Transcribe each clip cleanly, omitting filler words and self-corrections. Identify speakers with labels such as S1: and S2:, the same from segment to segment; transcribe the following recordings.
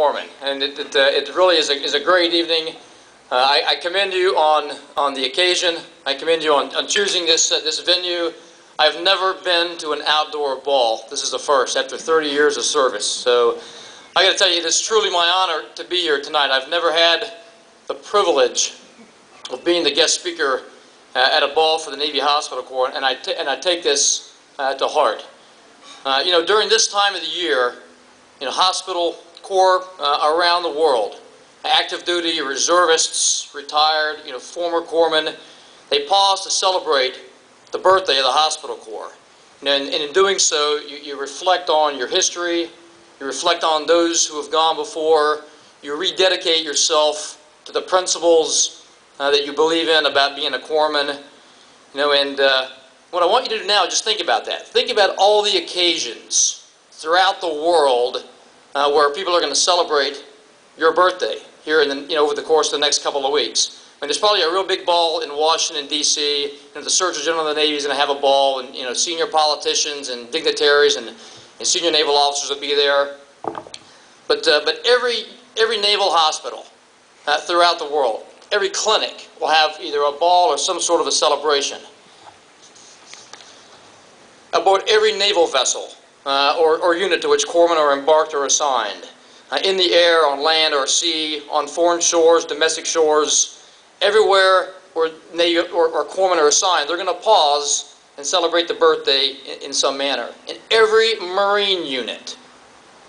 S1: corpsman, and it really is a great evening. I commend you on the occasion. I commend you on choosing this venue. I've never been to an outdoor ball. This is the first after 30 years of service. So I got to tell you, it is truly my honor to be here tonight. I've never had the privilege of being the guest speaker at a ball for the Navy Hospital Corps, and I take this to heart. During this time of the year, hospital corps around the world, active duty, reservists, retired, former corpsmen, they pause to celebrate the birthday of the hospital corps. And in doing so, you reflect on your history, you reflect on those who have gone before, you rededicate yourself to the principles that you believe in about being a corpsman. And what I want you to do now, just think about that. Think about all the occasions throughout the world where people are going to celebrate your birthday here over the course of the next couple of weeks. I mean, there's probably a real big ball in Washington, D.C. The Surgeon General of the Navy is going to have a ball, and senior politicians and dignitaries and senior naval officers will be there. But every naval hospital throughout the world, every clinic will have either a ball or some sort of a celebration. Aboard every naval vessel or unit to which corpsmen are embarked or assigned, in the air, on land or sea, on foreign shores, domestic shores, everywhere where Navy or corpsmen are assigned, they're going to pause and celebrate the birthday in some manner. In every Marine unit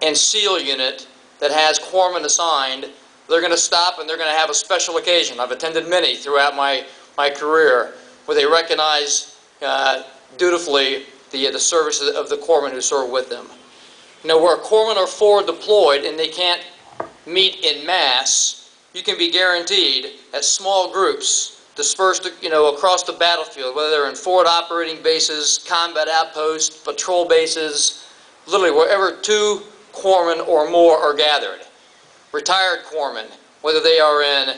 S1: and SEAL unit that has corpsmen assigned, they're going to stop and they're going to have a special occasion. I've attended many throughout my career where they recognize dutifully the service of the corpsmen who serve with them. Where corpsmen are forward deployed and they can't meet in mass, you can be guaranteed that small groups dispersed across the battlefield, whether they're in forward operating bases, combat outposts, patrol bases, literally wherever 2 corpsmen or more are gathered. Retired corpsmen, whether they are in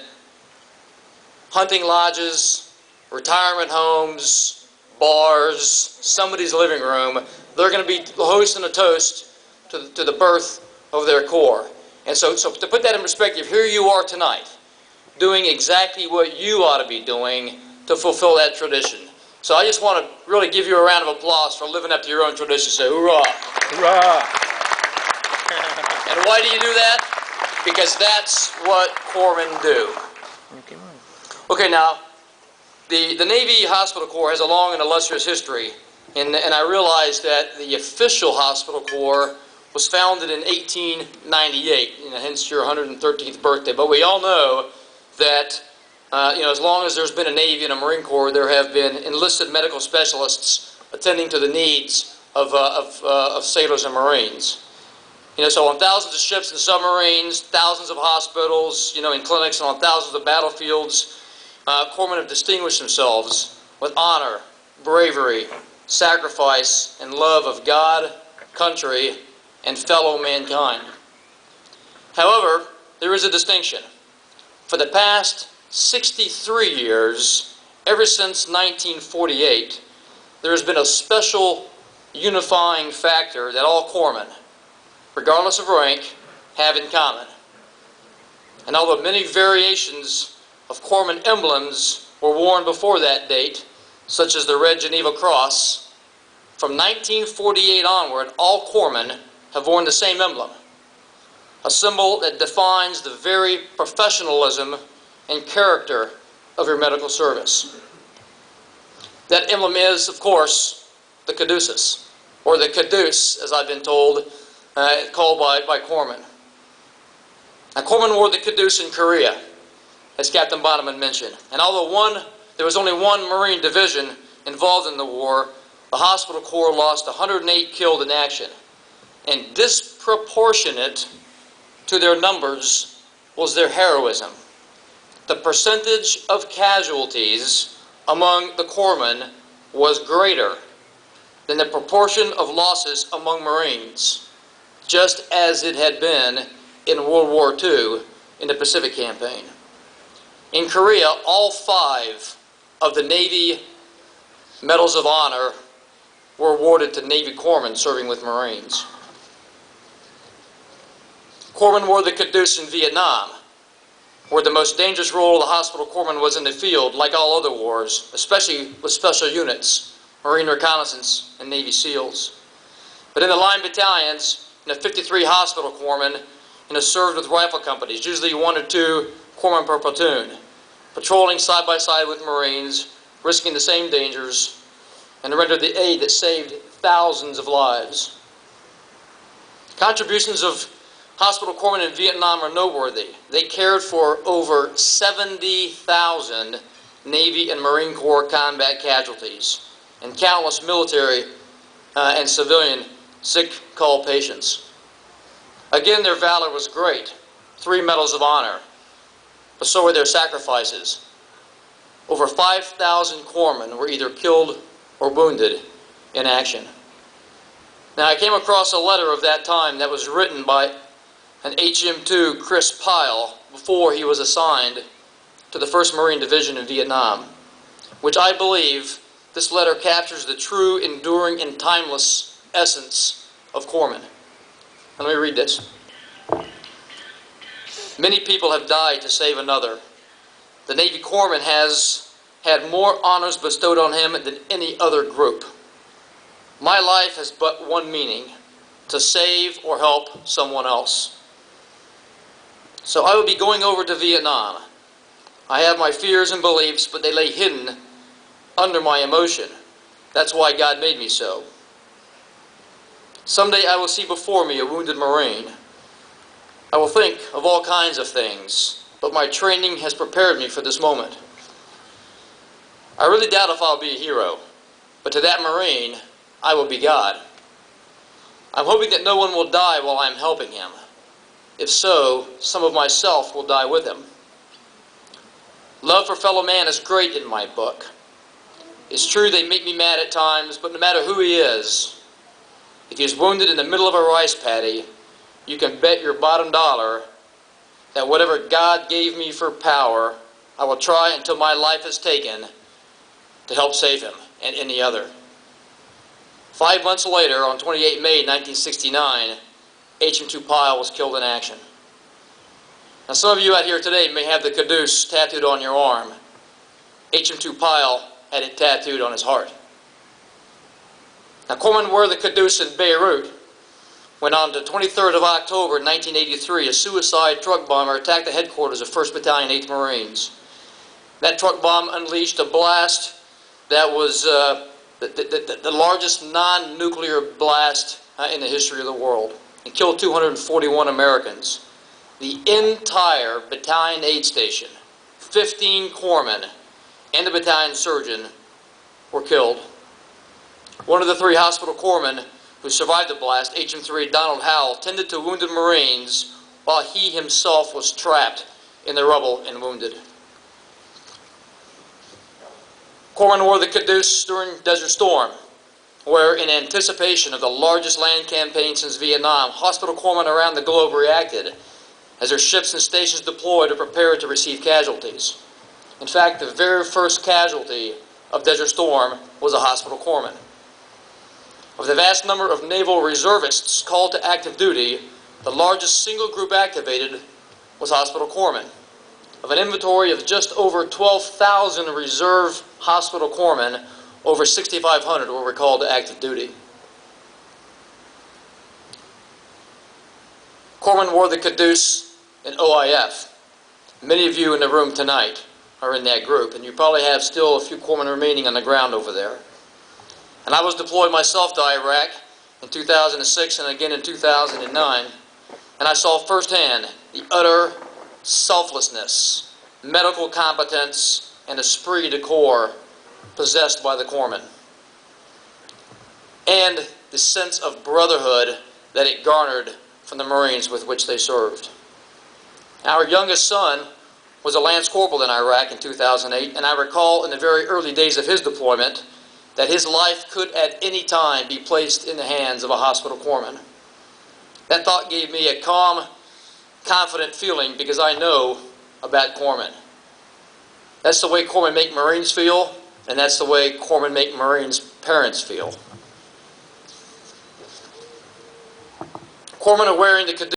S1: hunting lodges, retirement homes, bars, somebody's living room, they're going to be hosting a toast to the birth of their corps. And so to put that in perspective, here you are tonight, doing exactly what you ought to be doing to fulfill that tradition. So I just want to really give you a round of applause for living up to your own tradition. Say, hoorah! Hoorah! And why do you do that? Because that's what corpsmen do. Okay, now, the Navy Hospital Corps has a long and illustrious history, and I realize that the official hospital corps was founded in 1898, hence your 113th birthday. But we all know that, as long as there's been a Navy and a Marine Corps, there have been enlisted medical specialists attending to the needs of sailors and Marines. So on thousands of ships and submarines, thousands of hospitals, in clinics, and on thousands of battlefields, corpsmen have distinguished themselves with honor, bravery, sacrifice, and love of God, country, and fellow mankind. However, there is a distinction. For the past 63 years, ever since 1948, there has been a special unifying factor that all corpsmen, regardless of rank, have in common. And although many variations of corpsman emblems were worn before that date, such as the Red Geneva Cross, from 1948 onward, all corpsmen have worn the same emblem, a symbol that defines the very professionalism and character of your medical service. That emblem is, of course, the caduceus, or the caduce, as I've been told, called by corpsmen. Now, corpsmen wore the caduce in Korea, as Captain Bonneman mentioned. And although there was only one Marine division involved in the war, the hospital corps lost 108 killed in action. And disproportionate to their numbers was their heroism. The percentage of casualties among the corpsmen was greater than the proportion of losses among Marines, just as it had been in World War II in the Pacific Campaign. In Korea, all 5 of the Navy Medals of Honor were awarded to Navy corpsmen serving with Marines. Corpsmen wore the caduce in Vietnam, where the most dangerous role of the hospital corpsman was in the field, like all other wars, especially with special units, Marine Reconnaissance, and Navy SEALs. But in the line battalions, 53 hospital corpsmen served with rifle companies, usually 1 or 2 corpsmen per platoon, patrolling side by side with Marines, risking the same dangers, and rendered the aid that saved thousands of lives. Contributions of hospital corpsmen in Vietnam are noteworthy. They cared for over 70,000 Navy and Marine Corps combat casualties and countless military and civilian sick call patients. Again, their valor was great. 3 medals of honor, but so were their sacrifices. Over 5,000 corpsmen were either killed or wounded in action. Now, I came across a letter of that time that was written by an HM2 Chris Pyle before he was assigned to the 1st Marine Division in Vietnam, which I believe this letter captures the true, enduring, and timeless essence of corpsmen. Let me read this. Many people have died to save another. The Navy corpsman has had more honors bestowed on him than any other group. My life has but one meaning: to save or help someone else. So I will be going over to Vietnam. I have my fears and beliefs, but they lay hidden under my emotion. That's why God made me so. Someday I will see before me a wounded Marine. I will think of all kinds of things, but my training has prepared me for this moment. I really doubt if I'll be a hero, but to that Marine, I will be God. I'm hoping that no one will die while I'm helping him. If so, some of myself will die with him. Love for fellow man is great in my book. It's true they make me mad at times, but no matter who he is, if he's wounded in the middle of a rice paddy, you can bet your bottom dollar that whatever God gave me for power, I will try until my life is taken to help save him and any other. 5 months later, on 28 May 1969, HM2 Pyle was killed in action. Now, some of you out here today may have the caduce tattooed on your arm. HM2 Pyle had it tattooed on his heart. Now, corpsmen wore the caduce in Beirut when on the 23rd of October 1983, a suicide truck bomber attacked the headquarters of 1st Battalion, 8th Marines. That truck bomb unleashed a blast that was the largest non-nuclear blast in the history of the world, and killed 241 Americans. The entire battalion aid station, 15 corpsmen, and the battalion surgeon were killed. One of the 3 hospital corpsmen who survived the blast, HM3 Donald Howell, tended to wounded Marines while he himself was trapped in the rubble and wounded. Corpsmen wore the caduce during Desert Storm, where, in anticipation of the largest land campaign since Vietnam, hospital corpsmen around the globe reacted as their ships and stations deployed or prepared to receive casualties. In fact, the very first casualty of Desert Storm was a hospital corpsman. Of the vast number of naval reservists called to active duty, the largest single group activated was hospital corpsmen. Of an inventory of just over 12,000 reserve hospital corpsmen, over 6,500 were recalled to active duty. Corpsmen wore the caduce in OIF. Many of you in the room tonight are in that group, and you probably have still a few corpsmen remaining on the ground over there. And I was deployed myself to Iraq in 2006 and again in 2009, and I saw firsthand the utter selflessness, medical competence, and esprit de corps possessed by the corpsmen, and the sense of brotherhood that it garnered from the Marines with which they served. Our youngest son was a Lance Corporal in Iraq in 2008, and I recall in the very early days of his deployment that his life could at any time be placed in the hands of a hospital corpsman. That thought gave me a calm, confident feeling because I know about corpsmen. That's the way corpsmen make Marines feel, and that's the way corpsmen make Marines' parents feel. Corpsmen are wearing the caduce